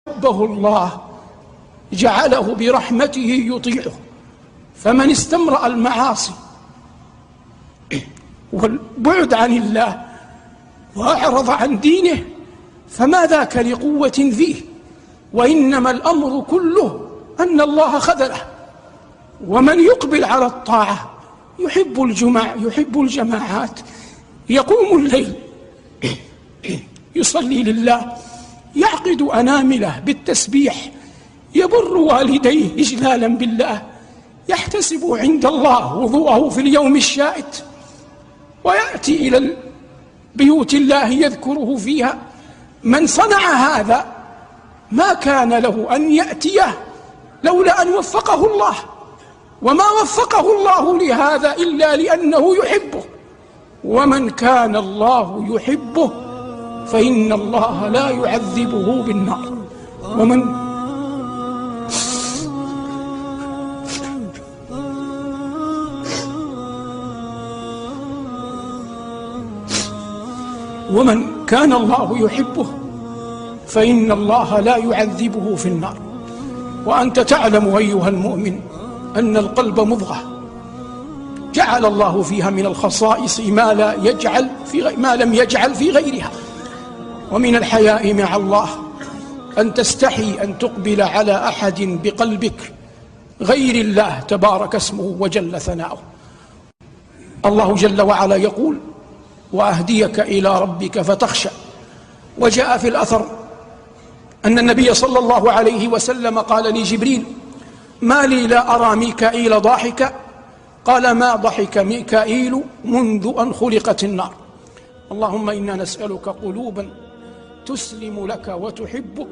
حبه الله جعله برحمته يطيعه، فمن استمرأ المعاصي والبعد عن الله وأعرض عن دينه فما ذاك لقوة فيه، وإنما الأمر كله أن الله خذله. ومن يقبل على الطاعة يحب الجماعات، يقوم الليل يصلي لله، يعقد أنامله بالتسبيح، يبر والديه إجلالا بالله، يحتسب عند الله وضوءه في اليوم الشائت، ويأتي إلى بيوت الله يذكره فيها. من صنع هذا ما كان له أن يأتيه لولا أن وفقه الله، وما وفقه الله لهذا إلا لأنه يحبه. ومن كان الله يحبه فإن الله لا يعذبه بالنار. ومن كان الله يحبه فإن الله لا يعذبه في النار. وأنت تعلم أيها المؤمن أن القلب مضغة جعل الله فيها من الخصائص ما لم يجعل في غيرها. ومن الحياء مع الله أن تستحي أن تقبل على أحد بقلبك غير الله تبارك اسمه وجل ثناؤه. الله جل وعلا يقول: وأهديك إلى ربك فتخشى. وجاء في الأثر أن النبي صلى الله عليه وسلم قال لجبريل: ما لي لا أرى ميكائيل ضاحكا؟ قال: ما ضحك ميكائيل منذ أن خلقت النار. اللهم إنا نسألك قلوبا تسلم لك وتحبك